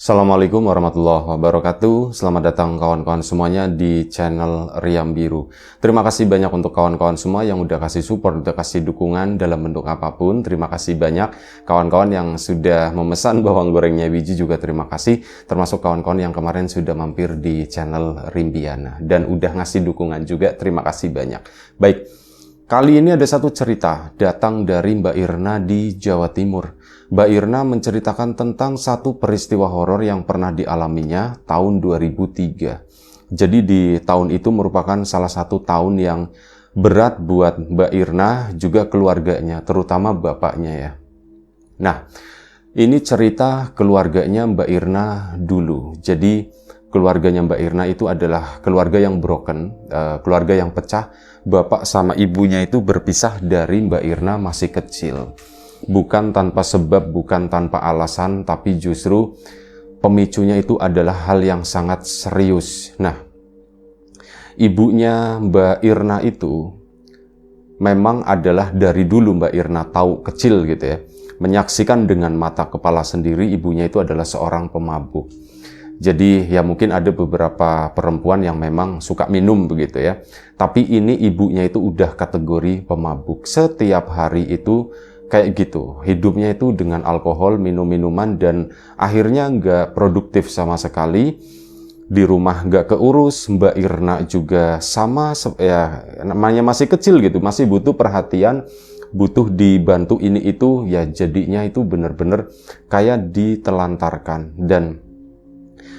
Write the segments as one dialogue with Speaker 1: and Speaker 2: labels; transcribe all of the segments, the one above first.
Speaker 1: Assalamualaikum warahmatullahi wabarakatuh. Selamat datang kawan-kawan semuanya di channel Riam Biru. Terima kasih banyak untuk kawan-kawan semua yang udah kasih support, udah kasih dukungan dalam bentuk apapun. Terima kasih banyak kawan-kawan yang sudah memesan bawang gorengnya biji, juga terima kasih. Termasuk kawan-kawan yang kemarin sudah mampir di channel Rimbiana dan udah ngasih dukungan juga. Terima kasih banyak. Baik, kali ini ada satu cerita datang dari Mbak Irna di Jawa Timur. Mbak Irna menceritakan tentang satu peristiwa horor yang pernah dialaminya tahun 2003. Jadi di tahun itu merupakan salah satu tahun yang berat buat Mbak Irna, juga keluarganya, terutama bapaknya ya. Nah, ini cerita keluarganya Mbak Irna dulu. Jadi keluarganya Mbak Irna itu adalah keluarga yang broken, keluarga yang pecah. Bapak sama ibunya itu berpisah dari Mbak Irna masih kecil. Bukan tanpa sebab, bukan tanpa alasan, tapi justru pemicunya itu adalah hal yang sangat serius. Nah, ibunya Mbak Irna itu memang adalah dari dulu Mbak Irna tahu kecil gitu ya, menyaksikan dengan mata kepala sendiri ibunya itu adalah seorang pemabuk. Jadi ya mungkin ada beberapa perempuan yang memang suka minum begitu ya. Tapi ini ibunya itu udah kategori pemabuk. Setiap hari itu kayak gitu, hidupnya itu dengan alkohol, minum-minuman, dan akhirnya nggak produktif sama sekali. Di rumah nggak keurus, Mbak Irna juga sama, ya namanya masih kecil gitu, masih butuh perhatian, butuh dibantu ini itu, ya jadinya itu benar-benar kayak ditelantarkan. Dan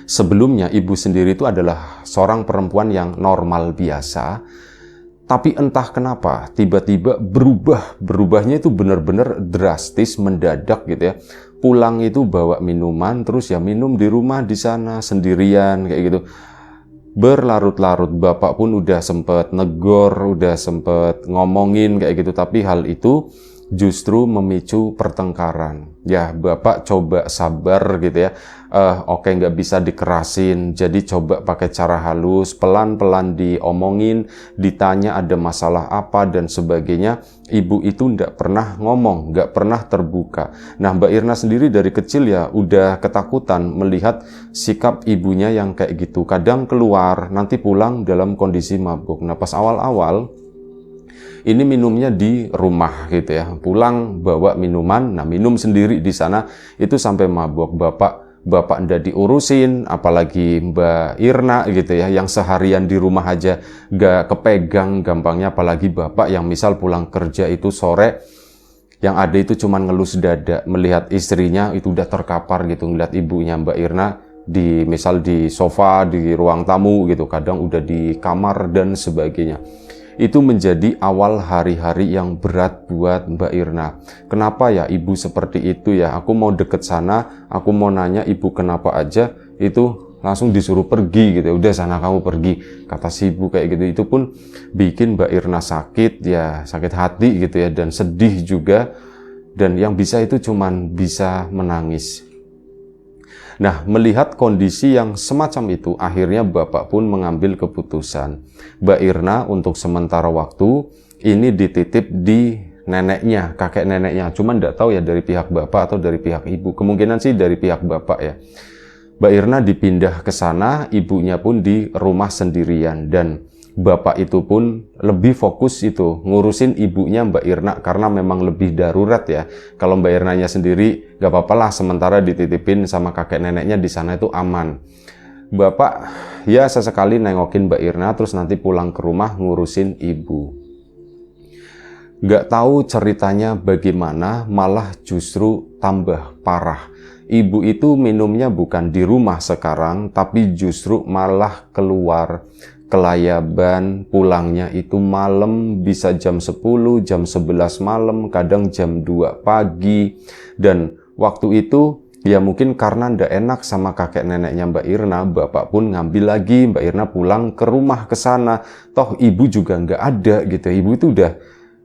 Speaker 1: sebelumnya ibu sendiri itu adalah seorang perempuan yang normal biasa, tapi entah kenapa tiba-tiba berubahnya itu benar-benar drastis, mendadak gitu ya. Pulang itu bawa minuman, terus ya minum di rumah di sana sendirian kayak gitu. Berlarut-larut, bapak pun udah sempet negor, udah sempet ngomongin kayak gitu, tapi hal itu justru memicu pertengkaran. Ya bapak coba sabar gitu ya, oke nggak bisa dikerasin, jadi coba pakai cara halus, pelan-pelan diomongin, ditanya ada masalah apa dan sebagainya. Ibu itu nggak pernah ngomong, nggak pernah terbuka. Nah Mbak Irna sendiri dari kecil ya udah ketakutan melihat sikap ibunya yang kayak gitu. Kadang keluar, nanti pulang dalam kondisi mabuk. Nah pas awal-awal ini minumnya di rumah gitu ya, pulang bawa minuman, nah minum sendiri di sana itu sampai mabuk. Bapak ndak diurusin, apalagi Mbak Irna gitu ya, yang seharian di rumah aja gak kepegang gampangnya, apalagi bapak yang misal pulang kerja itu sore, yang ada itu cuman ngelus dada melihat istrinya itu udah terkapar gitu, ngeliat ibunya Mbak Irna di misal di sofa di ruang tamu gitu, kadang udah di kamar dan sebagainya. Itu menjadi awal hari-hari yang berat buat Mbak Irna. Kenapa ya ibu seperti itu ya? Aku mau deket sana, aku mau nanya ibu kenapa aja, itu langsung disuruh pergi gitu ya. Udah sana kamu pergi, kata si ibu kayak gitu. Itu pun bikin Mbak Irna sakit ya, sakit hati gitu ya, dan sedih juga. Dan yang bisa itu cuman bisa menangis. Nah, melihat kondisi yang semacam itu, akhirnya bapak pun mengambil keputusan. Mbak Irna untuk sementara waktu ini dititip di neneknya, kakek neneknya. Cuman nggak tahu ya dari pihak bapak atau dari pihak ibu. Kemungkinan sih dari pihak bapak ya. Mbak Irna dipindah ke sana, ibunya pun di rumah sendirian. Dan bapak itu pun lebih fokus itu ngurusin ibunya Mbak Irna karena memang lebih darurat ya. Kalau Mbak Irnanya sendiri gak apa-apa lah, sementara dititipin sama kakek neneknya di sana itu aman. Bapak ya sesekali nengokin Mbak Irna, terus nanti pulang ke rumah ngurusin ibu. Gak tahu ceritanya bagaimana, malah justru tambah parah. Ibu itu minumnya bukan di rumah sekarang, tapi justru malah keluar kelayaban, pulangnya itu malam, bisa jam 10, jam 11 malam, kadang jam 2 pagi. Dan waktu itu ya mungkin karena ndak enak sama kakek neneknya Mbak Irna, bapak pun ngambil lagi Mbak Irna pulang ke rumah ke sana. Toh ibu juga nggak ada gitu. Ibu itu udah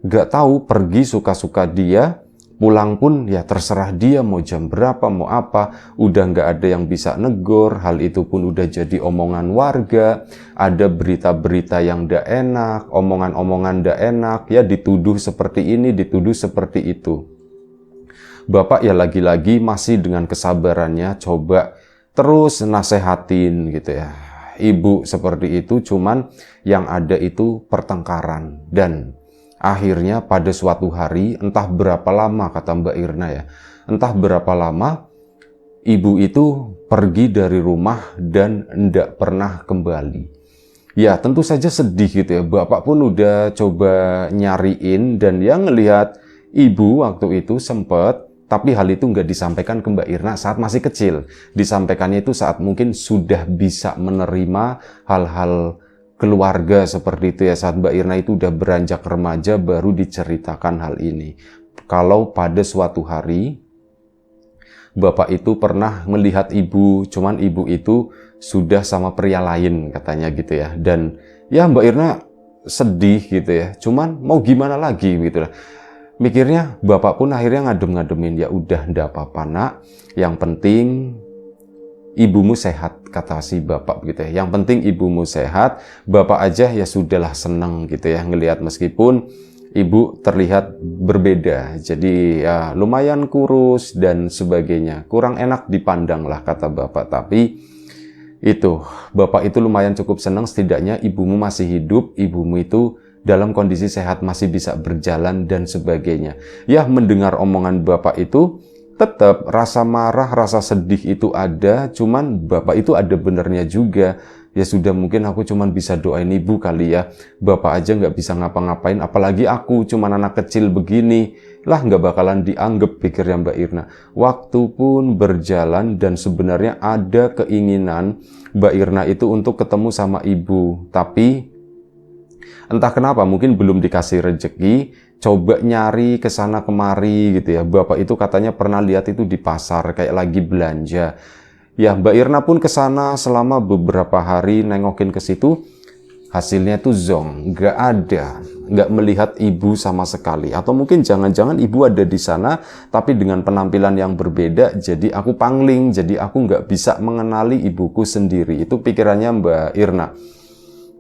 Speaker 1: nggak tahu, pergi suka-suka dia. Pulang pun ya terserah dia mau jam berapa, mau apa, udah nggak ada yang bisa negor. Hal itu pun udah jadi omongan warga, ada berita-berita yang nggak enak, omongan-omongan nggak enak, ya dituduh seperti ini, dituduh seperti itu. Bapak ya lagi-lagi masih dengan kesabarannya coba terus nasehatin gitu ya. Ibu seperti itu, cuman yang ada itu pertengkaran. Dan akhirnya pada suatu hari, entah berapa lama kata Mbak Irna ya, entah berapa lama ibu itu pergi dari rumah dan tidak pernah kembali. Ya tentu saja sedih gitu ya, bapak pun udah coba nyariin dan yang ngelihat ibu waktu itu sempet, tapi hal itu nggak disampaikan ke Mbak Irna saat masih kecil. Disampaikannya itu saat mungkin sudah bisa menerima hal-hal keluarga seperti itu ya. Saat Mbak Irna itu udah beranjak remaja baru diceritakan hal ini. Kalau pada suatu hari bapak itu pernah melihat ibu, cuman ibu itu sudah sama pria lain katanya gitu ya. Dan ya Mbak Irna sedih gitu ya. Cuman mau gimana lagi gitu lah. Mikirnya bapak pun akhirnya ngadem-ngademin, ya udah ndak apa-apa nak, yang penting ibumu sehat kata si bapak gitu ya. Yang penting ibumu sehat, bapak aja ya sudahlah seneng gitu ya ngelihat meskipun ibu terlihat berbeda. Jadi ya lumayan kurus dan sebagainya. Kurang enak dipandang lah kata bapak, tapi itu bapak itu lumayan cukup senang setidaknya ibumu masih hidup, ibumu itu dalam kondisi sehat masih bisa berjalan dan sebagainya. Ya mendengar omongan bapak itu tetap rasa marah, rasa sedih itu ada, cuman bapak itu ada benernya juga. Ya sudah mungkin aku cuman bisa doain ibu kali ya. Bapak aja nggak bisa ngapa-ngapain, apalagi aku cuman anak kecil begini. Lah nggak bakalan dianggap, pikirnya Mbak Irna. Waktu pun berjalan dan sebenarnya ada keinginan Mbak Irna itu untuk ketemu sama ibu. Tapi entah kenapa mungkin belum dikasih rejeki, coba nyari ke sana kemari gitu ya. Bapak itu katanya pernah lihat itu di pasar kayak lagi belanja. Ya Mbak Irna pun ke sana selama beberapa hari nengokin ke situ. Hasilnya tuh zong, nggak ada, nggak melihat ibu sama sekali. Atau mungkin jangan-jangan ibu ada di sana, tapi dengan penampilan yang berbeda. Jadi aku pangling, jadi aku nggak bisa mengenali ibuku sendiri. Itu pikirannya Mbak Irna.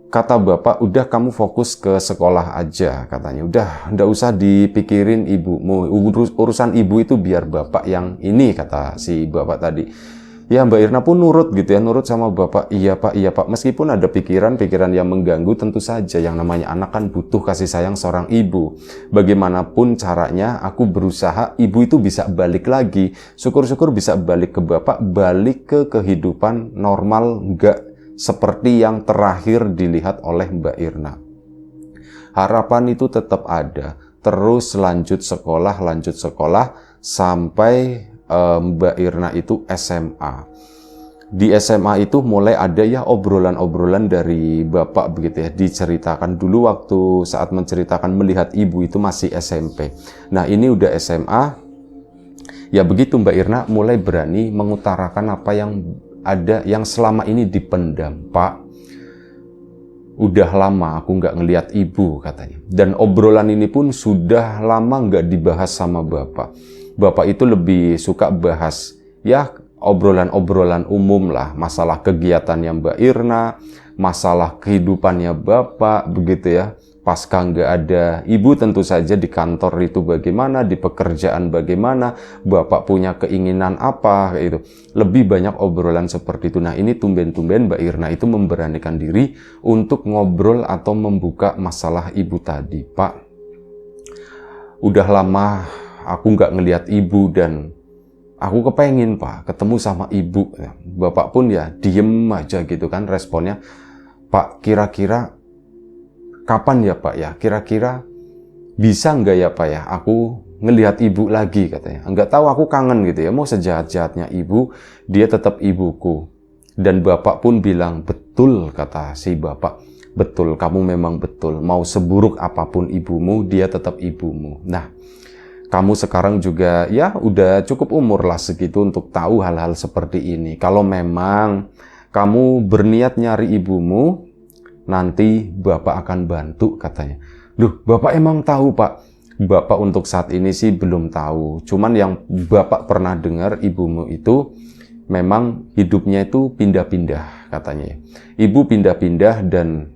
Speaker 1: Kata bapak, udah kamu fokus ke sekolah aja katanya. Udah, nggak usah dipikirin ibumu. Urusan ibu itu biar bapak yang ini, kata si bapak tadi. Ya Mbak Irna pun nurut gitu ya, nurut sama bapak. Iya pak. Meskipun ada pikiran-pikiran yang mengganggu, tentu saja yang namanya anak kan butuh kasih sayang seorang ibu. Bagaimanapun caranya, aku berusaha ibu itu bisa balik lagi. Syukur-syukur bisa balik ke bapak, balik ke kehidupan normal, nggak seperti yang terakhir dilihat oleh Mbak Irna. Harapan itu tetap ada. Terus lanjut sekolah sampai Mbak Irna itu SMA. Di SMA itu mulai ada ya obrolan-obrolan dari bapak begitu ya. Diceritakan dulu waktu saat menceritakan melihat ibu itu masih SMP. Nah ini udah SMA. Ya begitu Mbak Irna mulai berani mengutarakan apa yang ada yang selama ini dipendam. Pak, udah lama aku nggak ngelihat ibu katanya. Dan obrolan ini pun sudah lama nggak dibahas sama bapak. Bapak itu lebih suka bahas ya obrolan-obrolan umum lah. Masalah kegiatannya Mbak Irna, masalah kehidupannya bapak begitu ya. Pasca nggak ada ibu tentu saja di kantor itu bagaimana, di pekerjaan bagaimana, bapak punya keinginan apa kayak itu. Lebih banyak obrolan seperti itu. Nah ini tumben-tumben Mbak Irna itu memberanikan diri untuk ngobrol atau membuka masalah ibu tadi. Pak, udah lama aku nggak ngelihat ibu dan aku kepengen Pak ketemu sama ibu. Bapak pun ya diem aja gitu kan responnya. Pak, kira-kira kapan ya Pak ya? Kira-kira bisa nggak ya Pak ya? Aku ngelihat ibu lagi katanya. Nggak tahu, aku kangen gitu ya. Mau sejahat-jahatnya ibu, dia tetap ibuku. Dan bapak pun bilang, betul kata si bapak. Betul, kamu memang betul. Mau seburuk apapun ibumu, dia tetap ibumu. Nah, kamu sekarang juga ya udah cukup umur lah segitu untuk tahu hal-hal seperti ini. Kalau memang kamu berniat nyari ibumu, nanti bapak akan bantu katanya. Loh, bapak emang tahu Pak? Bapak untuk saat ini sih belum tahu. Cuman yang bapak pernah dengar ibumu itu memang hidupnya itu pindah-pindah katanya. Ibu pindah-pindah dan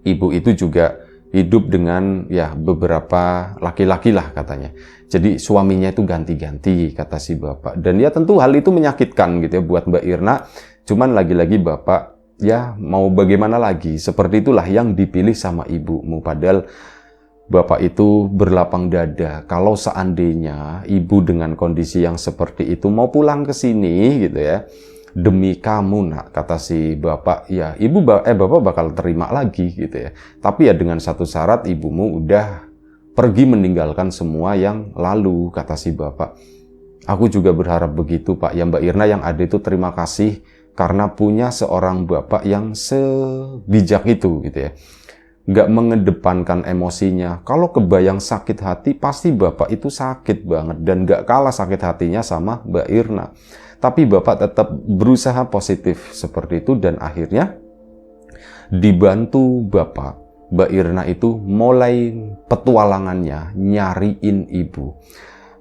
Speaker 1: ibu itu juga hidup dengan ya beberapa laki-laki lah katanya. Jadi suaminya itu ganti-ganti kata si bapak. Dan ya tentu hal itu menyakitkan gitu ya buat Mbak Irna. Cuman lagi-lagi bapak ya mau bagaimana lagi. Seperti itulah yang dipilih sama ibumu. Padahal bapak itu berlapang dada. Kalau seandainya ibu dengan kondisi yang seperti itu mau pulang ke sini gitu ya. Demi kamu nak, kata si bapak, ya bapak bakal terima lagi gitu ya. Tapi ya dengan satu syarat, ibumu udah pergi meninggalkan semua yang lalu, kata si bapak. Aku juga berharap begitu Pak. Ya Mbak Irna yang ada itu terima kasih karena punya seorang bapak yang sebijak itu gitu ya. Nggak mengedepankan emosinya. Kalau kebayang sakit hati, pasti bapak itu sakit banget dan nggak kalah sakit hatinya sama Mbak Irna. Tapi bapak tetap berusaha positif seperti itu dan akhirnya dibantu bapak, Mbak Irna itu mulai petualangannya nyariin ibu.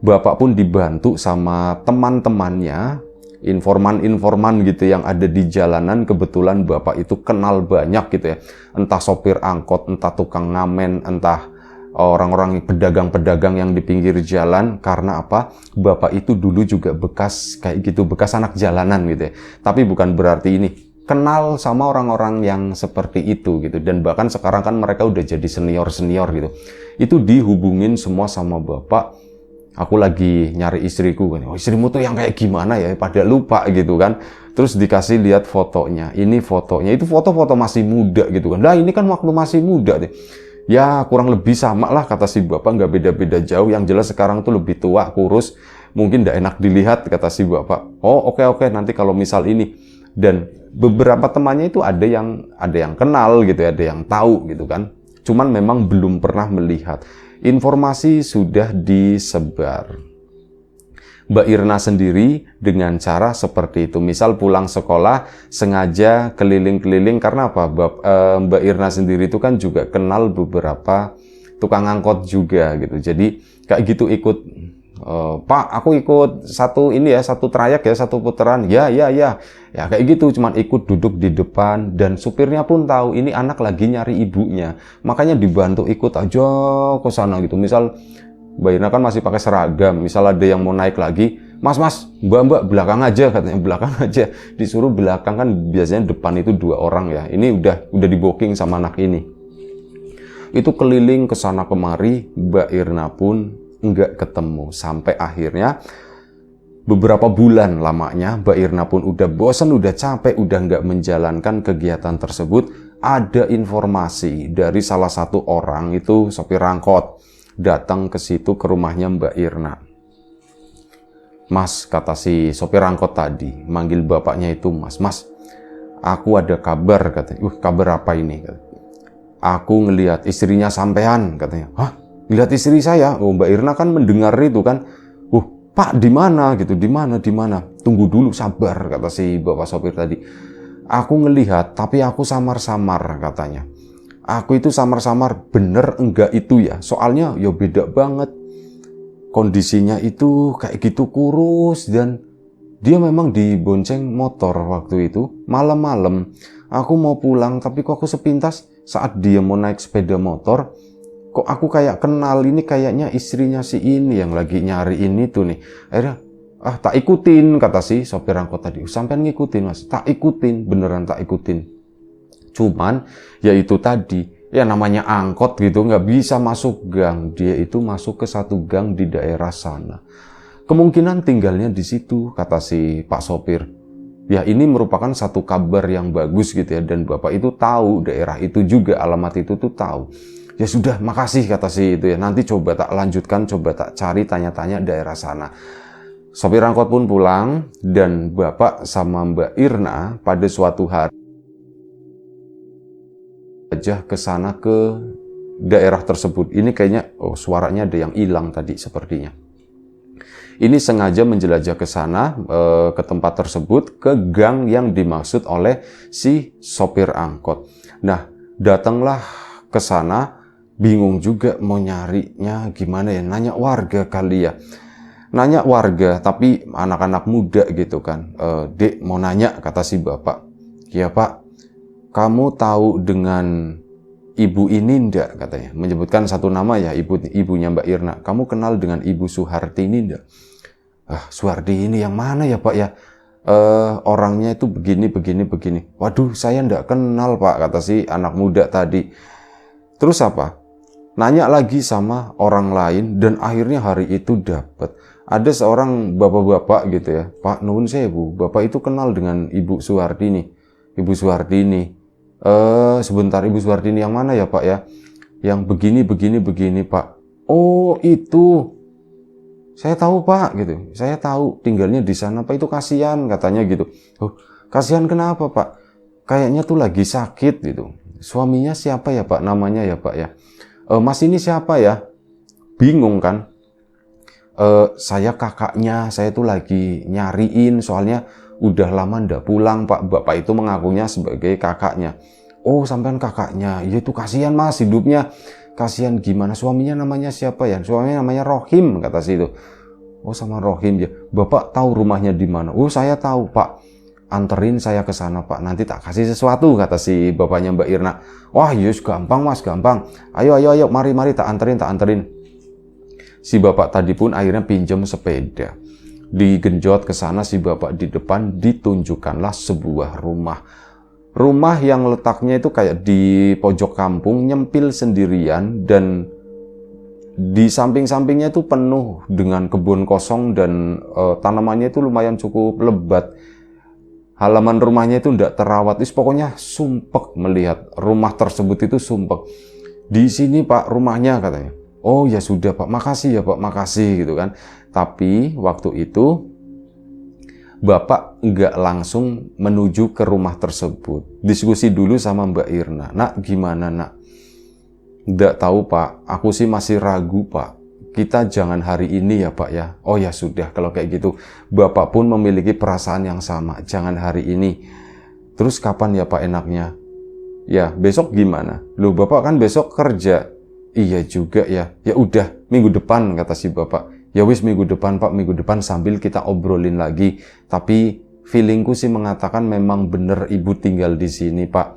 Speaker 1: Bapak pun dibantu sama teman-temannya, informan-informan gitu yang ada di jalanan. Kebetulan bapak itu kenal banyak gitu ya. Entah sopir angkot, entah tukang ngamen, entah orang-orang pedagang-pedagang yang di pinggir jalan. Karena apa? Bapak itu dulu juga bekas kayak gitu, bekas anak jalanan gitu ya. Tapi bukan berarti ini kenal sama orang-orang yang seperti itu gitu. Dan bahkan sekarang kan mereka udah jadi senior-senior gitu. Itu dihubungin semua sama bapak. Aku lagi nyari istriku kan. Oh, istrimu tuh yang kayak gimana ya? Pada lupa gitu kan. Terus dikasih lihat fotonya. Ini fotonya. Itu foto-foto masih muda gitu kan. Nah ini kan waktu masih muda deh. Ya kurang lebih sama lah kata si bapak, nggak beda-beda jauh. Yang jelas sekarang tuh lebih tua, kurus, mungkin nggak enak dilihat kata si bapak. Oh oke, nanti kalau misal ini. Dan beberapa temannya itu ada yang kenal gitu ya, ada yang tahu gitu kan. Cuman memang belum pernah melihat. Informasi sudah disebar. Mbak Irna sendiri dengan cara seperti itu. Misal pulang sekolah sengaja keliling-keliling karena apa? Mbak Irna sendiri itu kan juga kenal beberapa tukang angkot juga gitu. Jadi kayak gitu ikut, Pak aku ikut satu trayek ya, satu putaran. Ya kayak gitu, cuman ikut duduk di depan dan supirnya pun tahu ini anak lagi nyari ibunya. Makanya dibantu ikut aja ke sana gitu. Misal Mbak Irna kan masih pakai seragam, misal ada yang mau naik lagi, mas, mbak belakang aja katanya, belakang aja, disuruh belakang kan biasanya depan itu 2 orang ya, ini udah di booking sama anak ini. Itu keliling ke sana kemari, Mbak Irna pun nggak ketemu, sampai akhirnya beberapa bulan lamanya Mbak Irna pun udah bosan, udah capek, udah nggak menjalankan kegiatan tersebut. Ada informasi dari salah satu orang itu sopir angkot datang ke situ ke rumahnya Mbak Irna. Mas, kata si sopir angkot tadi, manggil bapaknya itu mas, aku ada kabar katanya. Kabar apa ini? Aku ngelihat istrinya sampean katanya. Hah? Ngelihat istri saya? Oh, Mbak Irna kan mendengar itu kan. Pak di mana gitu? Di mana? Tunggu dulu, sabar kata si bapak sopir tadi. Aku ngelihat tapi aku samar-samar katanya. Aku itu samar-samar, bener enggak itu ya? Soalnya ya beda banget. Kondisinya itu kayak gitu kurus dan dia memang dibonceng motor waktu itu. Malam-malam aku mau pulang tapi kok aku sepintas saat dia mau naik sepeda motor. Kok aku kayak kenal ini kayaknya istrinya si ini yang lagi nyariin itu nih. Akhirnya tak ikutin kata si sopir angkot tadi. Sampai ngikutin mas, tak ikutin, beneran tak ikutin. Cuman ya itu tadi, ya namanya angkot gitu, nggak bisa masuk gang. Dia itu masuk ke satu gang di daerah sana. Kemungkinan tinggalnya di situ, kata si Pak Sopir. Ya ini merupakan satu kabar yang bagus gitu ya. Dan Bapak itu tahu daerah itu juga, alamat itu tuh tahu. Ya sudah, makasih kata si itu ya. Nanti coba tak lanjutkan, coba tak cari tanya-tanya daerah sana. Sopir angkot pun pulang dan Bapak sama Mbak Irna pada suatu hari aja ke sana ke daerah tersebut. Ini kayaknya suaranya ada yang hilang tadi sepertinya. Ini sengaja menjelajah ke sana, ke tempat tersebut, ke gang yang dimaksud oleh si sopir angkot. Nah, datanglah ke sana, bingung juga mau nyarinya gimana ya, nanya warga kali ya. Nanya warga, tapi anak-anak muda gitu kan. Dek mau nanya, kata si bapak. Ya pak, kamu tahu dengan ibu ini ndak, katanya. Menyebutkan satu nama ya, ibunya Mbak Irna. Kamu kenal dengan Ibu Suharti ini ndak? Suharti ini yang mana ya Pak ya? Orangnya itu begini. Waduh, saya ndak kenal Pak, kata si anak muda tadi. Terus apa? Nanya lagi sama orang lain, dan akhirnya hari itu dapat. Ada seorang bapak-bapak gitu ya, Pak nuwun sewu, Bapak itu kenal dengan Ibu Suharti ini. Ibu Suharti ini. Sebentar, Ibu Suharti ini yang mana ya Pak ya? Yang begini Pak. Oh itu, saya tahu Pak gitu. Saya tahu tinggalnya di sana Pak, itu kasihan katanya gitu. Oh kasihan kenapa Pak? Kayaknya tuh lagi sakit gitu. Suaminya siapa ya Pak? Namanya ya Pak ya? Mas ini siapa ya? Bingung kan? Saya kakaknya, saya tuh lagi nyariin soalnya udah lama ndak pulang Pak. Bapak itu mengakunya sebagai kakaknya. Oh sampean kakaknya, ya itu kasihan Mas hidupnya. Kasihan gimana? Suaminya namanya siapa ya? Suaminya namanya Rohim, kata si itu. Oh sama Rohim ya. Bapak tahu rumahnya di mana? Oh saya tahu Pak. Anterin saya ke sana Pak. Nanti tak kasih sesuatu, kata si bapaknya Mbak Irna. Wah yus gampang Mas, gampang. Ayo mari tak anterin. Si bapak tadi pun akhirnya pinjam sepeda. Digenjot ke sana si bapak, di depan ditunjukkanlah sebuah rumah. Rumah yang letaknya itu kayak di pojok kampung, nyempil sendirian, dan di samping-sampingnya itu penuh dengan kebun kosong dan tanamannya itu lumayan cukup lebat. Halaman rumahnya itu tidak terawat. Pokoknya sumpek melihat rumah tersebut itu sumpek. Di sini Pak rumahnya, katanya. Oh ya sudah Pak, makasih ya Pak, makasih gitu kan. Tapi waktu itu Bapak nggak langsung menuju ke rumah tersebut. Diskusi dulu sama Mbak Irna. Nak gimana nak? Nggak tahu Pak, aku sih masih ragu Pak. Kita jangan hari ini ya Pak ya. Oh ya sudah kalau kayak gitu. Bapak pun memiliki perasaan yang sama. Jangan hari ini. Terus kapan ya Pak enaknya? Ya besok gimana? Loh Bapak kan besok kerja. Iya juga ya. Ya udah minggu depan, kata si bapak. Ya wis minggu depan Pak, minggu depan sambil kita obrolin lagi. Tapi feelingku sih mengatakan memang bener ibu tinggal di sini Pak.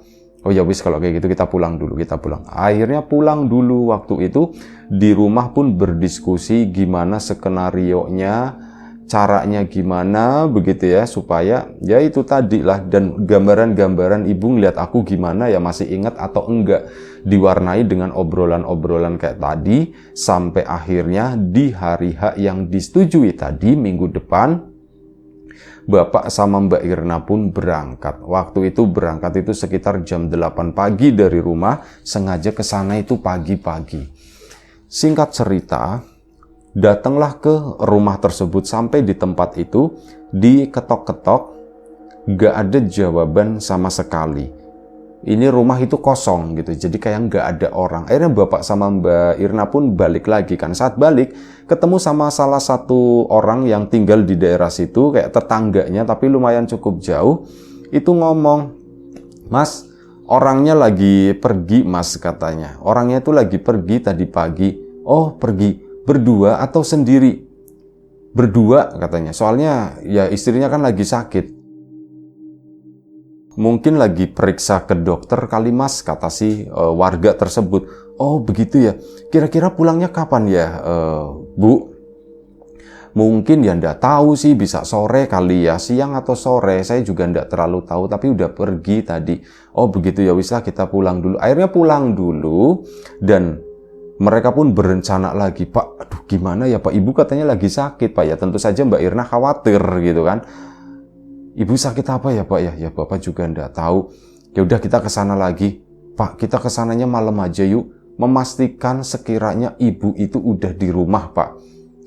Speaker 1: Oh ya wis kalau kayak gitu kita pulang dulu, kita pulang. Akhirnya pulang dulu. Waktu itu di rumah pun berdiskusi gimana skenarionya, caranya gimana begitu ya, supaya ya itu tadi lah. Dan gambaran-gambaran ibu ngeliat aku gimana ya, masih ingat atau enggak, diwarnai dengan obrolan-obrolan kayak tadi. Sampai akhirnya di hari H yang disetujui tadi, minggu depan, Bapak sama Mbak Irna pun berangkat. Waktu itu berangkat itu sekitar jam 8 pagi dari rumah, sengaja ke sana itu pagi-pagi. Singkat cerita, datanglah ke rumah tersebut. Sampai di tempat itu, diketok-ketok, gak ada jawaban sama sekali. Ini rumah itu kosong gitu, jadi kayak gak ada orang. Akhirnya Bapak sama Mbak Irna pun balik lagi kan. Saat balik, ketemu sama salah satu orang yang tinggal di daerah situ, kayak tetangganya, tapi lumayan cukup jauh. Itu ngomong, Mas, orangnya lagi pergi Mas, katanya. Orangnya itu lagi pergi tadi pagi. Oh pergi, berdua atau sendiri? Berdua katanya, soalnya ya istrinya kan lagi sakit. Mungkin lagi periksa ke dokter kali Mas, kata si warga tersebut. Oh begitu ya, kira-kira pulangnya kapan ya Bu? Mungkin ya ndak tahu sih, bisa sore kali ya, siang atau sore, saya juga ndak terlalu tahu, tapi udah pergi tadi. Oh begitu ya, wislah kita pulang dulu. Akhirnya pulang dulu, dan mereka pun berencana lagi, Pak, aduh gimana ya Pak, Ibu katanya lagi sakit Pak ya. Tentu saja Mbak Irna khawatir gitu kan. Ibu sakit apa ya Pak ya? Ya Bapak juga ndak tahu. Ya udah kita ke sana lagi. Pak, kita ke sananya malam aja yuk. Memastikan sekiranya Ibu itu udah di rumah Pak.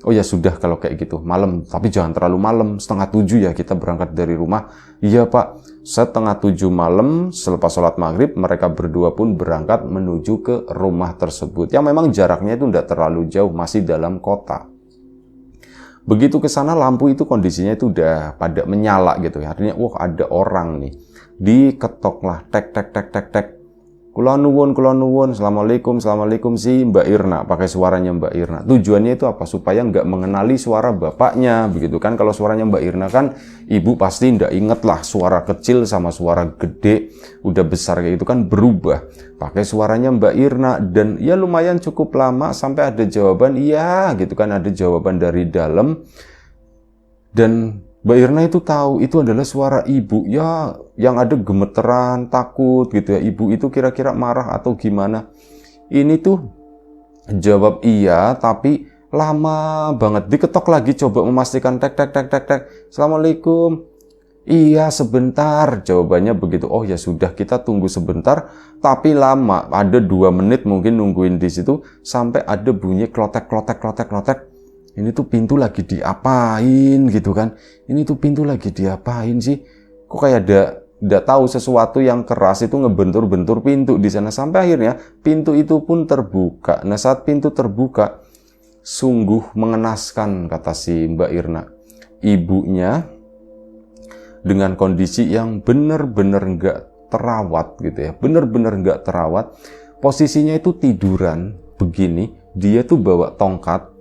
Speaker 1: Oh ya sudah kalau kayak gitu, malam. Tapi jangan terlalu malam, 6:30 ya kita berangkat dari rumah. Iya Pak, 6:30 malam selepas sholat maghrib, mereka berdua pun berangkat menuju ke rumah tersebut. Yang memang jaraknya itu ndak terlalu jauh, masih dalam kota. Begitu ke sana, lampu itu kondisinya itu udah pada menyala gitu ya. Artinya, wah ada orang nih. Diketok lah, tek. Kula nuwun, assalamualaikum si Mbak Irna, pakai suaranya Mbak Irna. Tujuannya itu apa? Supaya nggak mengenali suara bapaknya, begitu kan? Kalau suaranya Mbak Irna kan, ibu pasti nggak inget lah suara kecil sama suara gede, udah besar kayak itu kan berubah. Pakai suaranya Mbak Irna, dan ya lumayan cukup lama sampai ada jawaban, iya gitu kan, ada jawaban dari dalam. Dan Mbak Irna itu tahu itu adalah suara ibu, ya yang ada gemeteran, takut gitu ya. Ibu itu kira-kira marah atau gimana. Ini tuh jawab iya, tapi lama banget. Diketok lagi, coba memastikan, tek. Assalamualaikum. Iya sebentar, jawabannya begitu. Oh ya sudah, kita tunggu sebentar, tapi lama. Ada 2 menit mungkin nungguin di situ, sampai ada bunyi klotek. Ini tuh pintu lagi diapain gitu kan? Ini tuh pintu lagi diapain sih? Kok kayak ada tahu sesuatu yang keras itu ngebentur-bentur pintu di sana, sampai akhirnya pintu itu pun terbuka. Nah, saat pintu terbuka, sungguh mengenaskan kata si Mbak Irna. Ibunya dengan kondisi yang benar-benar nggak terawat gitu ya, benar-benar nggak terawat. Posisinya itu tiduran begini, dia tuh bawa tongkat.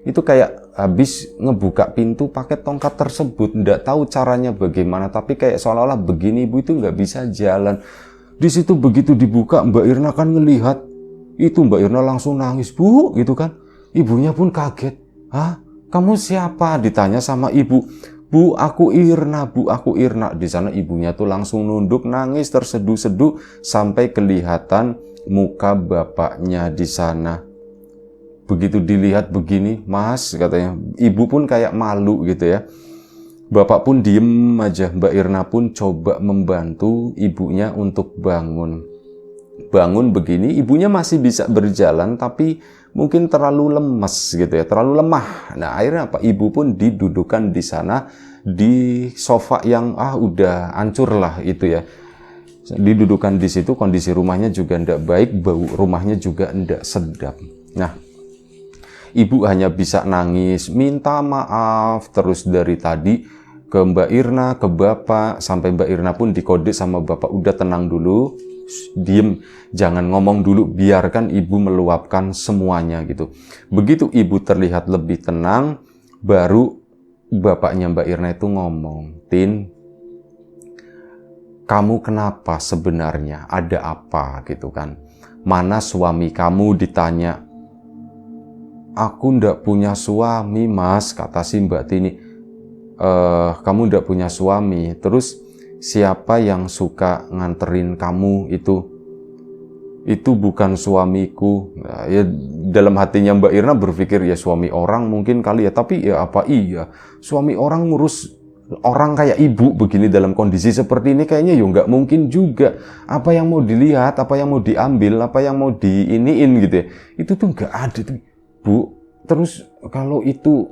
Speaker 1: Itu kayak habis ngebuka pintu pakai tongkat tersebut, nggak tahu caranya bagaimana, tapi kayak seolah-olah begini ibu itu nggak bisa jalan. Di situ begitu dibuka, Mbak Irna kan ngelihat itu, Mbak Irna langsung nangis, Bu, gitu kan. Ibunya pun kaget. Hah, kamu siapa? Ditanya sama ibu. Bu, aku Irna, Bu, aku Irna. Di sana ibunya tuh langsung nunduk, nangis terseduh-seduh sampai kelihatan muka bapaknya di sana. Begitu dilihat begini, Mas, katanya, ibu pun kayak malu gitu ya. Bapak pun diem aja. Mbak Irna pun coba membantu ibunya untuk bangun. Bangun begini, ibunya masih bisa berjalan, tapi mungkin terlalu lemes gitu ya, terlalu lemah. Nah, akhirnya apa? Ibu pun didudukan di sana, di sofa yang udah hancur lah itu ya. Didudukan di situ, kondisi rumahnya juga ndak baik, bau rumahnya juga ndak sedap. Nah, ibu hanya bisa nangis, minta maaf terus dari tadi ke Mbak Irna, ke Bapak, sampai Mbak Irna pun dikode sama Bapak, udah tenang dulu, diem, jangan ngomong dulu, biarkan ibu meluapkan semuanya gitu. Begitu ibu terlihat lebih tenang, baru bapaknya Mbak Irna itu ngomong, Tin, kamu kenapa sebenarnya? Ada apa gitu kan? Mana suami kamu? Ditanya. Aku ndak punya suami, Mas, kata si Mbak Tini. Kamu ndak punya suami. Terus siapa yang suka nganterin kamu itu? Itu bukan suamiku. Nah, ya dalam hatinya Mbak Irna berpikir ya suami orang mungkin kali ya. Tapi ya apa iya? Suami orang ngurus orang kayak ibu begini dalam kondisi seperti ini kayaknya ya nggak mungkin juga. Apa yang mau dilihat, apa yang mau diambil, apa yang mau diiniin gitu ya. Itu tuh nggak ada tuh. Bu, terus kalau itu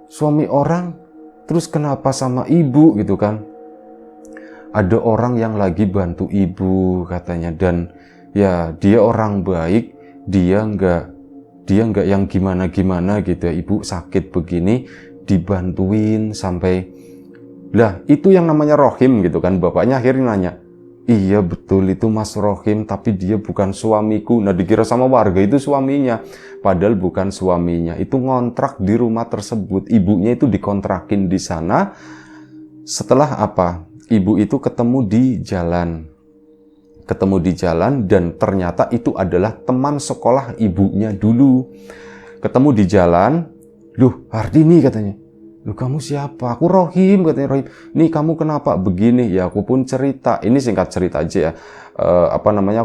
Speaker 1: suami orang, terus kenapa sama ibu gitu kan? Ada orang yang lagi bantu ibu katanya, dan ya dia orang baik, dia nggak yang gimana-gimana gitu ya. Ibu sakit begini, dibantuin sampai, lah itu yang namanya Rohim gitu kan. Bapaknya akhirnya nanya, iya betul itu Mas Rohim, tapi dia bukan suamiku. Nah dikira sama warga itu suaminya, padahal bukan suaminya. Itu ngontrak di rumah tersebut, ibunya itu dikontrakin di sana. Setelah apa? Ibu itu ketemu di jalan, dan ternyata itu adalah teman sekolah ibunya dulu. Ketemu di jalan, loh Hardini katanya. Loh kamu siapa? Aku Rohim katanya. Rohim, nih kamu kenapa begini? Ya aku pun cerita, ini singkat cerita aja ya.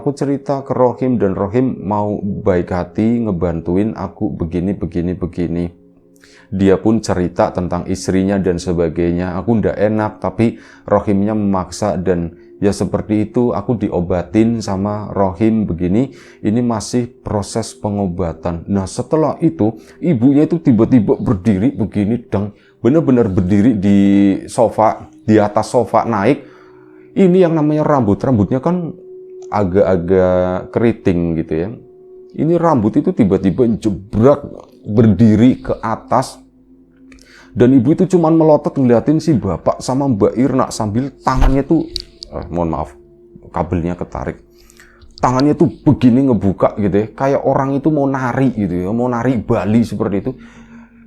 Speaker 1: Aku cerita ke Rohim, dan Rohim mau baik hati ngebantuin aku begini. Dia pun cerita tentang istrinya dan sebagainya. Aku ndak enak, tapi Rohimnya memaksa, dan ya seperti itu aku diobatin sama Rohim begini. Ini masih proses pengobatan. Nah setelah itu ibunya itu tiba-tiba berdiri begini, dan benar-benar berdiri di sofa, di atas sofa naik. Ini yang namanya rambutnya kan agak-agak keriting gitu ya. Ini rambut itu tiba-tiba jebrak berdiri ke atas, dan ibu itu cuman melotot ngeliatin si bapak sama Mbak Irna sambil tangannya tuh mohon maaf, kabelnya ketarik. tangannya tuh begini ngebuka gitu ya, kayak orang itu mau nari gitu ya, mau nari Bali seperti itu.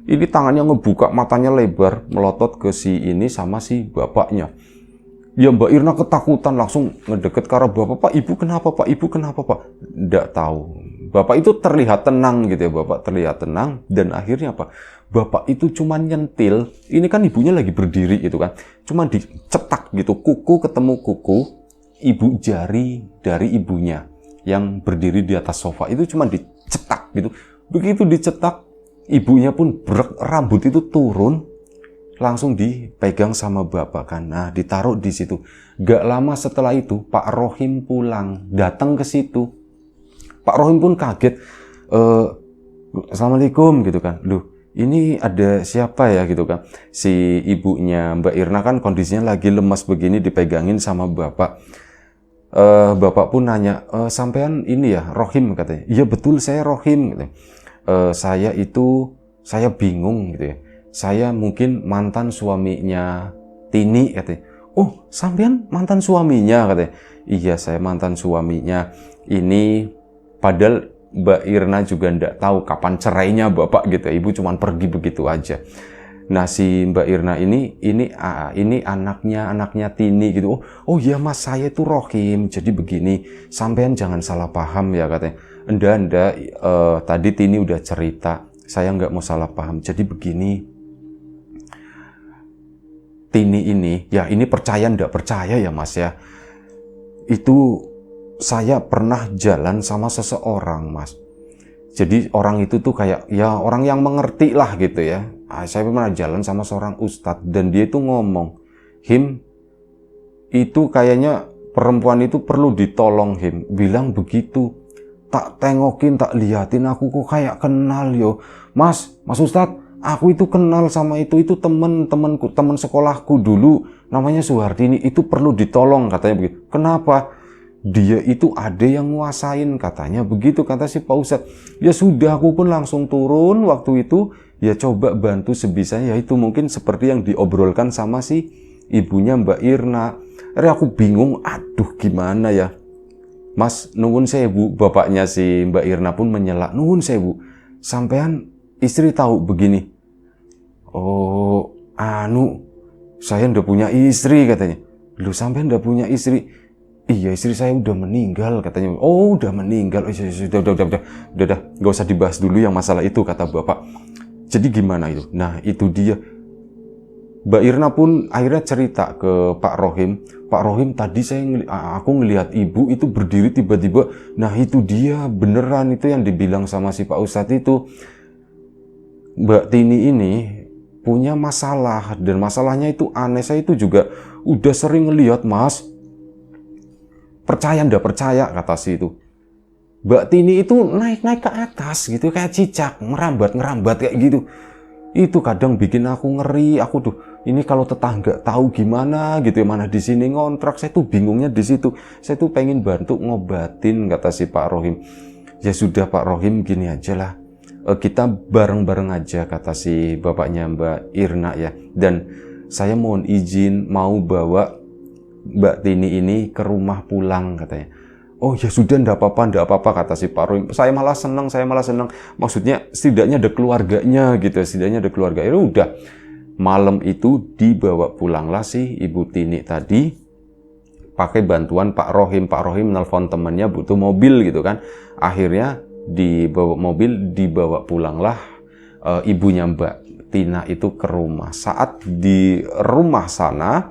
Speaker 1: Ini tangannya ngebuka, matanya lebar, melotot ke si ini sama si bapaknya. Ya Mbak Irna ketakutan, langsung ngedeket ke arah bapak. Pak, ibu kenapa Pak? Ibu kenapa Pak? Nggak tahu. Bapak itu terlihat tenang gitu ya, bapak terlihat tenang. Dan akhirnya apa? Bapak itu cuma nyentil, ini kan ibunya lagi berdiri gitu kan. Cuma dicetak gitu, kuku ketemu kuku, ibu jari dari ibunya yang berdiri di atas sofa. Itu cuma dicetak gitu. Begitu dicetak, ibunya pun rambut itu turun, langsung dipegang sama bapak kan. Nah, ditaruh di situ. Gak lama setelah itu Pak Rohim pulang, datang ke situ. Pak Rohim pun kaget. Assalamualaikum gitu kan. Loh, ini ada siapa ya gitu kan. Si ibunya Mbak Irna kan kondisinya lagi lemas begini, dipegangin sama bapak. Bapak pun nanya, sampean ini ya Rohim katanya. Iya betul, saya Rohim gitu. Saya bingung gitu ya. Saya mungkin mantan suaminya Tini katanya. Oh, sampean mantan suaminya katanya. Iya, saya mantan suaminya. Ini padahal Mbak Irna juga ndak tahu kapan cerainya bapak gitu. Ibu cuma pergi begitu aja. Nah, si Mbak Irna ini anaknya Tini gitu. Oh iya Mas, saya itu Rohim. Jadi begini, sampean jangan salah paham ya katanya. Enggak, tadi Tini udah cerita. Saya nggak mau salah paham. Jadi begini, Tini ini, ya ini percaya ndak percaya ya Mas ya. Itu saya pernah jalan sama seseorang Mas. Jadi orang itu tuh kayak ya orang yang mengerti lah gitu ya. Saya pernah jalan sama seorang ustadz dan dia itu ngomong, Him, itu kayaknya perempuan itu perlu ditolong Him. Bilang begitu. Tak tengokin, tak liatin, aku kok kayak kenal yo. Mas ustadz, aku itu kenal sama itu temen sekolahku dulu, namanya Suhartini, itu perlu ditolong katanya begitu. Kenapa? Dia itu ada yang nguasain katanya begitu, kata si Pak Ustadz. Ya sudah, aku pun langsung turun waktu itu, ya coba bantu sebisanya. Ya itu mungkin seperti yang diobrolkan sama si ibunya Mbak Irna. Aku bingung, aduh gimana ya. Mas, nuwun sewu, bapaknya si Mbak Irna pun menyela, nuwun sewu, sampean istri tahu begini. Oh, saya udah punya istri katanya. Lu sampean udah punya istri? Iya, istri saya udah meninggal katanya. Oh, udah meninggal. Udah, gak usah dibahas dulu yang masalah itu, kata bapak. Jadi gimana itu? Nah, itu dia. Mbak Irna pun akhirnya cerita ke Pak Rohim. Pak Rohim, tadi aku ngelihat ibu itu berdiri tiba-tiba. Nah, itu dia, beneran itu yang dibilang sama si Pak Ustadz itu. Mbak Tini ini punya masalah, dan masalahnya itu aneh. Saya itu juga udah sering ngelihat Mas. Percaya ndak percaya, kata si itu. Mbak Tini itu naik-naik ke atas gitu, kayak cicak, ngerambat kayak gitu. Itu kadang bikin aku ngeri. Aku tuh, ini kalau tetangga tahu gimana gitu ya, mana di sini ngontrak. Saya tuh bingungnya di situ. Saya tuh pengen bantu ngobatin, kata si Pak Rohim. Ya sudah Pak Rohim, gini aja lah. Kita bareng-bareng aja, kata si bapaknya Mbak Irna ya. Dan saya mohon izin mau bawa Mbak Tini ini ke rumah pulang katanya. Oh ya sudah, ndak apa-apa, kata si Pak Rohim. Saya malah senang. Maksudnya setidaknya ada keluarganya gitu, setidaknya ada keluarga. Ya udah, malam itu dibawa pulanglah si Ibu Tini tadi pakai bantuan Pak Rohim. Pak Rohim nelpon temannya butuh mobil gitu kan. Akhirnya dibawa mobil, dibawa pulanglah ibunya Mbak Tina itu ke rumah. Saat di rumah sana,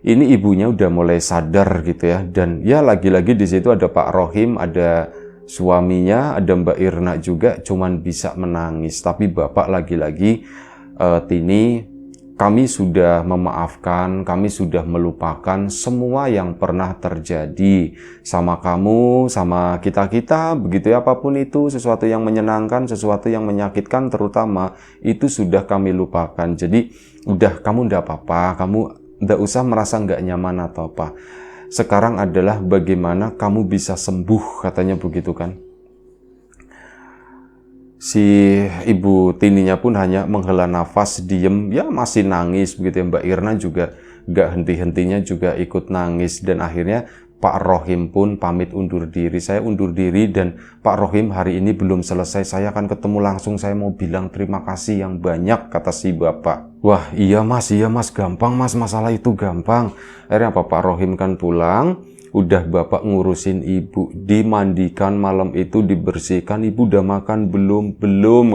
Speaker 1: ini ibunya udah mulai sadar gitu ya, dan ya lagi-lagi di situ ada Pak Rohim, ada suaminya, ada Mbak Irna juga, cuman bisa menangis. Tapi bapak lagi-lagi, Tini, kami sudah memaafkan, kami sudah melupakan semua yang pernah terjadi sama kamu, sama kita-kita, begitu ya, apapun itu, sesuatu yang menyenangkan, sesuatu yang menyakitkan terutama, itu sudah kami lupakan. Jadi udah, kamu ndak apa-apa, kamu nggak usah merasa nggak nyaman atau apa. Sekarang adalah bagaimana kamu bisa sembuh, katanya begitu kan. Si Ibu Tininya pun hanya menghela nafas, diem, ya masih nangis begitu ya. Mbak Irna juga nggak henti-hentinya juga ikut nangis. Dan akhirnya Pak Rohim pun pamit undur diri. Saya undur diri dan Pak Rohim hari ini belum selesai. Saya akan ketemu langsung. Saya mau bilang terima kasih yang banyak, kata si bapak. Wah, iya mas, gampang mas, masalah itu gampang. Akhirnya Pak Rohim kan pulang. Udah bapak ngurusin ibu, dimandikan malam itu, dibersihkan. Ibu udah makan belum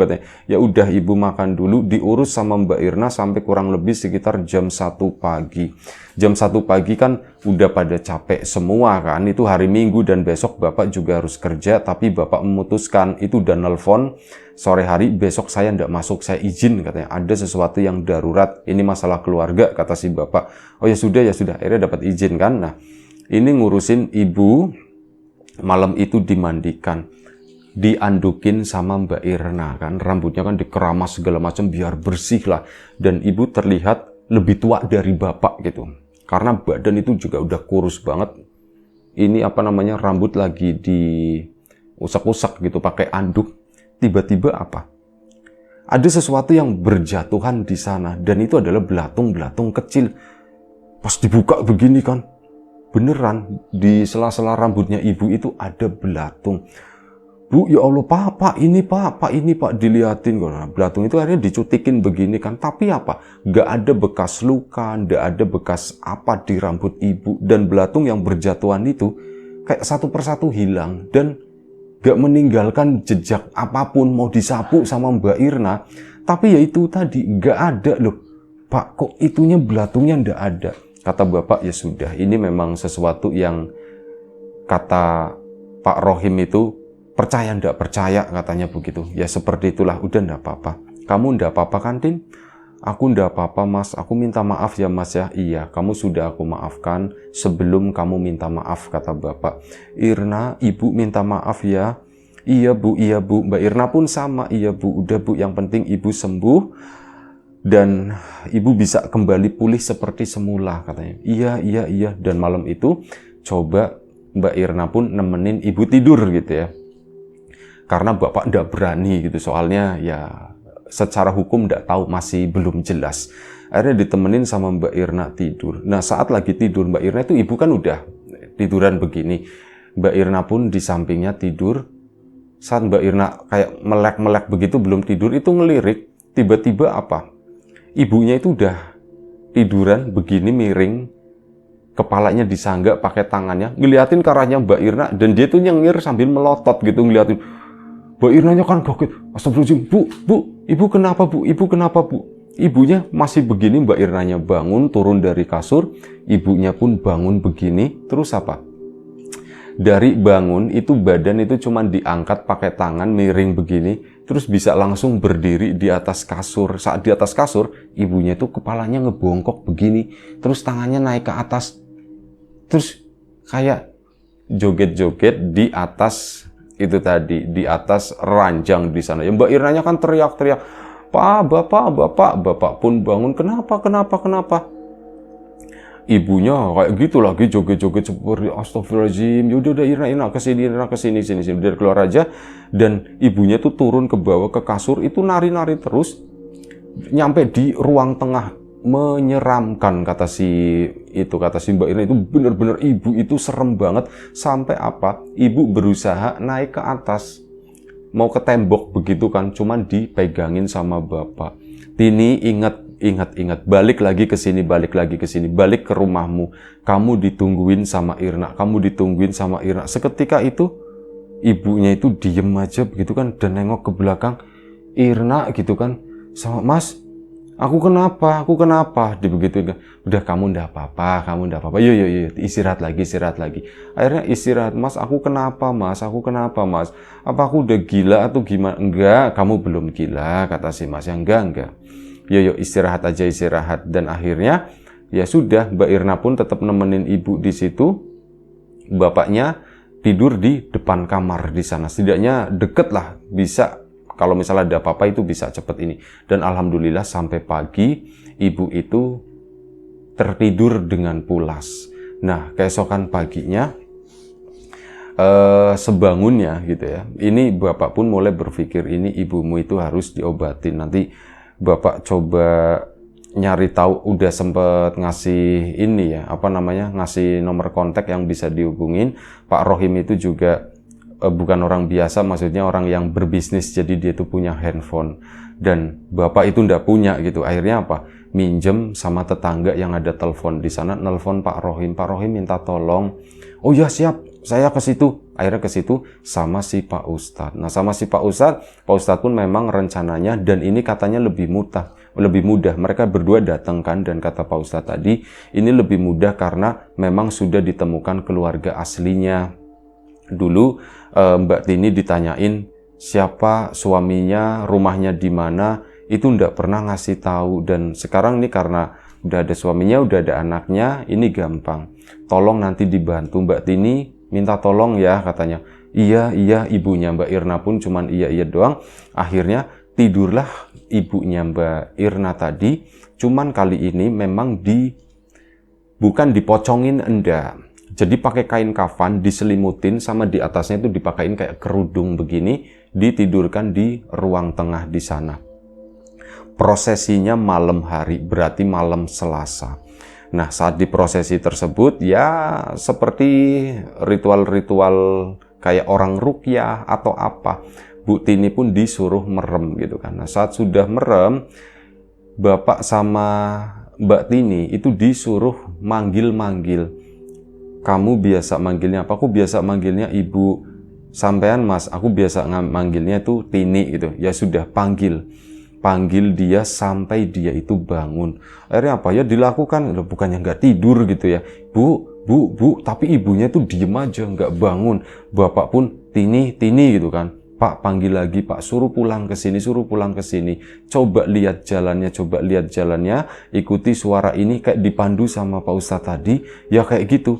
Speaker 1: katanya. Ya udah ibu makan dulu, diurus sama Mbak Irna sampai kurang lebih sekitar jam 1 pagi. Jam 1 pagi kan udah pada capek semua kan, itu hari Minggu dan besok bapak juga harus kerja, tapi bapak memutuskan, itu udah nelpon sore hari, besok saya ndak masuk, saya izin katanya, ada sesuatu yang darurat, ini masalah keluarga, kata si bapak. Oh ya sudah, akhirnya dapat izin kan. Nah, ini ngurusin ibu, malam itu dimandikan, diandukin sama Mbak Irna kan, rambutnya kan dikeramas segala macam biar bersih lah, dan ibu terlihat lebih tua dari bapak gitu, karena badan itu juga udah kurus banget. Ini apa namanya, rambut lagi diusak-usak gitu pakai anduk. Tiba-tiba apa? Ada sesuatu yang berjatuhan di sana, dan itu adalah belatung-belatung kecil. Pas dibuka begini kan, beneran di sela-sela rambutnya ibu itu ada belatung. Bu, ya Allah, pak, ini pak, diliatin kok. Belatung itu akhirnya dicutikin begini kan, tapi apa? Gak ada bekas luka, gak ada bekas apa di rambut ibu, dan belatung yang berjatuhan itu kayak satu persatu hilang, dan gak meninggalkan jejak apapun. Mau disapu sama Mbak Irna, tapi ya itu tadi, gak ada loh. Pak, kok itunya belatungnya gak ada? Kata bapak, ya sudah, ini memang sesuatu yang kata Pak Rohim itu, percaya ndak percaya katanya begitu. Ya seperti itulah, udah ndak apa-apa. Kamu ndak apa-apa kan, Tin? Aku ndak apa-apa mas, aku minta maaf ya mas ya. Iya, kamu sudah aku maafkan sebelum kamu minta maaf, kata bapak. Irna, ibu minta maaf ya. Iya bu. Mbak Irna pun sama, iya bu, udah bu, yang penting ibu sembuh dan ibu bisa kembali pulih seperti semula, katanya. Iya. Dan malam itu coba Mbak Irna pun nemenin ibu tidur gitu ya. Karena bapak ndak berani gitu, soalnya ya secara hukum ndak tahu, masih belum jelas. Akhirnya ditemenin sama Mbak Irna tidur. Nah saat lagi tidur Mbak Irna itu, ibu kan udah tiduran begini, Mbak Irna pun di sampingnya tidur. Saat Mbak Irna kayak melek-melek begitu belum tidur, itu ngelirik, tiba-tiba apa? Ibunya itu udah tiduran begini miring, kepalanya disanggak pakai tangannya, ngeliatin ke arahnya Mbak Irna, dan dia tuh nyengir sambil melotot gitu ngeliatin. Mbak Irnanya kan kaget, astagfirullahaladzim, bu, ibu kenapa bu, Ibunya masih begini, Mbak Irnanya bangun, turun dari kasur, ibunya pun bangun begini, terus apa? Dari bangun itu badan itu cuma diangkat pakai tangan miring begini, terus bisa langsung berdiri di atas kasur. Saat di atas kasur, ibunya itu kepalanya ngebongkok begini, terus tangannya naik ke atas, terus kayak joget-joget di atas itu tadi, di atas ranjang di sana. Ya Mbak Irnanya kan teriak-teriak, Pak, bapak pun bangun, kenapa? Ibunya kayak gitu lagi joget-joget seperti astagfirullahaladzim, yaudah Irna kesini, dia keluar aja, dan ibunya tuh turun ke bawah ke kasur, itu nari-nari terus, nyampe di ruang tengah, menyeramkan, kata si Mbak Irna itu, bener-bener ibu itu serem banget, sampai apa, ibu berusaha naik ke atas, mau ke tembok begitu kan, cuman dipegangin sama bapak. Tini, ingat, balik lagi ke sini, balik ke rumahmu, kamu ditungguin sama Irna. Seketika itu ibunya itu diem aja begitu kan, dan nengok ke belakang, Irna gitu kan, sama Mas, aku kenapa, dibegitu. Udah, kamu ndak apa-apa, yuk, istirahat lagi. Akhirnya istirahat. Mas, aku kenapa mas, apa aku udah gila atau gimana? Enggak, kamu belum gila, kata si Mas. Yang enggak, yuk istirahat aja. Dan akhirnya ya sudah, Mbak Irna pun tetap nemenin ibu di situ, bapaknya tidur di depan kamar di sana, setidaknya deket lah, bisa kalau misalnya ada apa-apa itu bisa cepet ini. Dan alhamdulillah sampai pagi ibu itu tertidur dengan pulas. Nah keesokan paginya sebangunnya gitu ya, ini bapak pun mulai berpikir, ini ibumu itu harus diobatin. Nanti bapak coba nyari tahu, udah sempet ngasih ini ya, apa namanya, ngasih nomor kontak yang bisa dihubungin. Pak Rohim itu juga bukan orang biasa, maksudnya orang yang berbisnis, jadi dia itu punya handphone. Dan bapak itu ndak punya gitu. Akhirnya apa? Minjem sama tetangga yang ada telepon di sana, nelpon Pak Rohim. Pak Rohim minta tolong. Oh ya siap, saya ke situ. Akhirnya ke situ sama si Pak Ustadz. Nah sama si Pak Ustadz pun memang rencananya, dan ini katanya lebih mudah. Mereka berdua datang kan, dan kata Pak Ustadz tadi, ini lebih mudah karena memang sudah ditemukan keluarga aslinya. Dulu Mbak Tini ditanyain siapa suaminya, rumahnya di mana, itu ndak pernah ngasih tahu. Dan sekarang ini karena udah ada suaminya, udah ada anaknya, ini gampang. Tolong nanti dibantu Mbak Tini, minta tolong ya katanya. Iya, ibunya Mbak Irna pun cuman iya doang. Akhirnya tidurlah ibunya Mbak Irna tadi. Cuman kali ini memang bukan dipocongin, enggak. Jadi pakai kain kafan, diselimutin, sama di atasnya itu dipakein kayak kerudung begini, ditidurkan di ruang tengah di sana. Prosesinya malam hari, berarti malam Selasa. Nah, saat di prosesi tersebut, ya seperti ritual-ritual kayak orang ruqyah atau apa, Bu Tini pun disuruh merem gitu kan. Nah, saat sudah merem, Bapak sama Mbak Tini itu disuruh manggil-manggil. Kamu biasa manggilnya apa? Aku biasa manggilnya Ibu. Sampean Mas, aku biasa manggilnya itu Tini gitu. Ya sudah, panggil dia sampai dia itu bangun. Akhirnya apa ya dilakukan? Bukannya nggak tidur gitu ya. Bu, tapi ibunya tuh diem aja, nggak bangun. Bapak pun Tini gitu kan. Pak, panggil lagi, Pak, suruh pulang ke sini. Coba lihat jalannya, ikuti suara ini kayak dipandu sama Pak Ustadz tadi. Ya kayak gitu.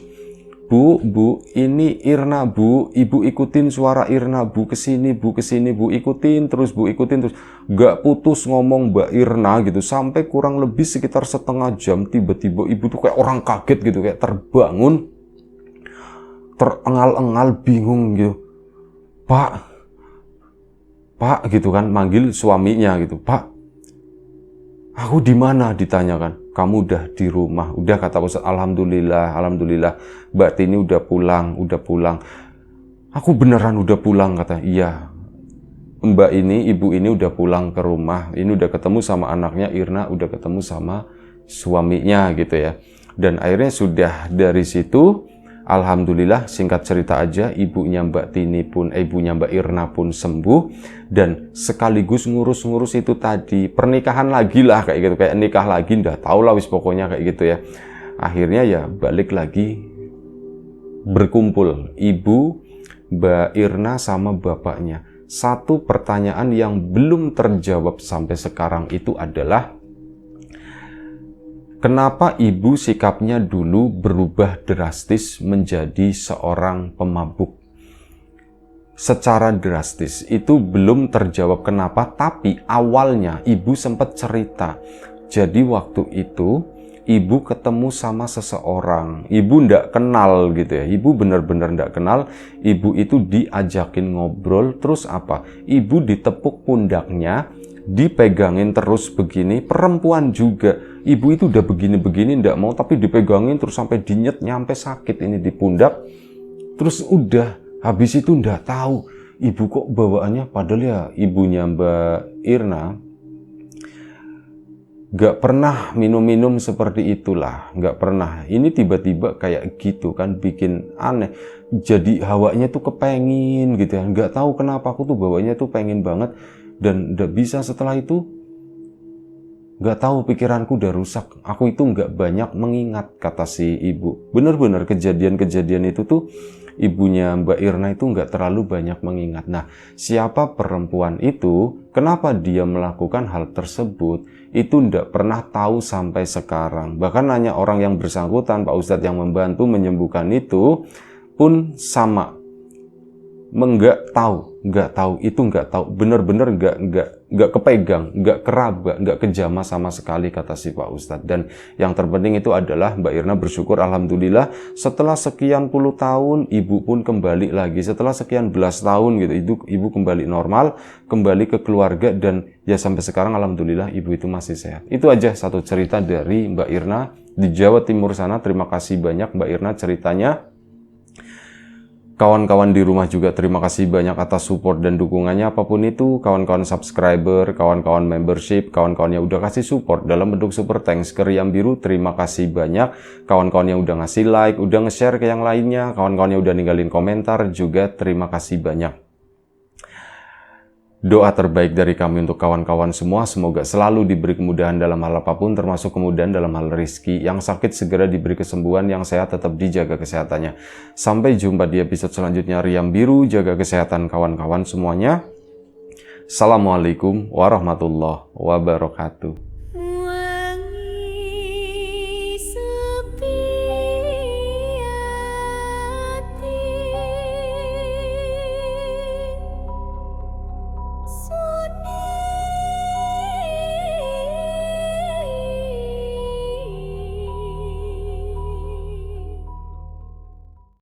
Speaker 1: Bu, ini Irna, Bu. Ibu ikutin suara Irna, Bu. Kesini, Bu. Ikutin terus. Gak putus ngomong Mbak Irna gitu. Sampai kurang lebih sekitar setengah jam, tiba-tiba ibu tuh kayak orang kaget gitu. Kayak terbangun, terengal-engal, bingung gitu. Pak gitu kan, manggil suaminya gitu. Pak, aku di mana? Ditanyakan. Kamu udah di rumah. Udah, kata Ustaz. Alhamdulillah. Mbak Tini udah pulang. Aku beneran udah pulang, kata. Iya. Ibu ini udah pulang ke rumah. Ini udah ketemu sama anaknya Irna, udah ketemu sama suaminya gitu ya. Dan akhirnya sudah dari situ, alhamdulillah, singkat cerita aja, ibunya Mbak Irna pun sembuh, dan sekaligus ngurus itu tadi, pernikahan lagi lah kayak gitu, kayak nikah lagi, nggak tahu lah wis pokoknya kayak gitu ya. Akhirnya ya balik lagi berkumpul ibu, Mbak Irna sama bapaknya. Satu pertanyaan yang belum terjawab sampai sekarang itu adalah, kenapa ibu sikapnya dulu berubah drastis menjadi seorang pemabuk? Secara drastis itu belum terjawab kenapa, tapi awalnya ibu sempat cerita. Jadi waktu itu ibu ketemu sama seseorang, ibu ndak kenal gitu ya, ibu bener-bener ndak kenal. Ibu itu diajakin ngobrol, terus apa? Ibu ditepuk pundaknya, dipegangin terus begini, perempuan juga. Ibu itu udah begini-begini ndak mau, tapi dipegangin terus sampai dinyet, nyampe sakit ini di pundak. Terus udah, habis itu ndak tahu ibu kok bawaannya, padahal ya ibunya Mbak Irna nggak pernah minum-minum seperti itulah, nggak pernah. Ini tiba-tiba kayak gitu kan, bikin aneh. Jadi hawanya tuh kepengin gitu ya, nggak tahu kenapa aku tuh bawanya tuh pengen banget, dan nggak bisa. Setelah itu nggak tahu, pikiranku udah rusak. Aku itu nggak banyak mengingat, kata si ibu. Bener-bener kejadian-kejadian itu tuh ibunya Mbak Irna itu nggak terlalu banyak mengingat. Nah, siapa perempuan itu, kenapa dia melakukan hal tersebut, itu nggak pernah tahu sampai sekarang. Bahkan nanya orang yang bersangkutan, Pak Ustadz yang membantu menyembuhkan itu pun sama, nggak tahu, itu nggak tahu, bener-bener nggak nggak kepegang, nggak keraba, nggak kejama sama sekali, kata si Pak Ustadz. Dan yang terpenting itu adalah Mbak Irna bersyukur, alhamdulillah setelah sekian puluh tahun ibu pun kembali lagi, setelah sekian belas tahun gitu, ibu kembali normal, kembali ke keluarga, dan ya sampai sekarang alhamdulillah ibu itu masih sehat. Itu aja satu cerita dari Mbak Irna di Jawa Timur sana. Terima kasih banyak Mbak Irna ceritanya. Kawan-kawan di rumah juga terima kasih banyak atas support dan dukungannya, apapun itu, kawan-kawan subscriber, kawan-kawan membership, kawan-kawan yang udah kasih support dalam bentuk super thanks ke Riam Biru, terima kasih banyak. Kawan-kawan yang udah ngasih like, udah nge-share ke yang lainnya, kawan-kawan yang udah ninggalin komentar juga terima kasih banyak. Doa terbaik dari kami untuk kawan-kawan semua, semoga selalu diberi kemudahan dalam hal apapun, termasuk kemudahan dalam hal rezeki. Yang sakit segera diberi kesembuhan, yang sehat tetap dijaga kesehatannya. Sampai jumpa di episode selanjutnya Riam Biru, jaga kesehatan kawan-kawan semuanya. Assalamualaikum warahmatullahi wabarakatuh.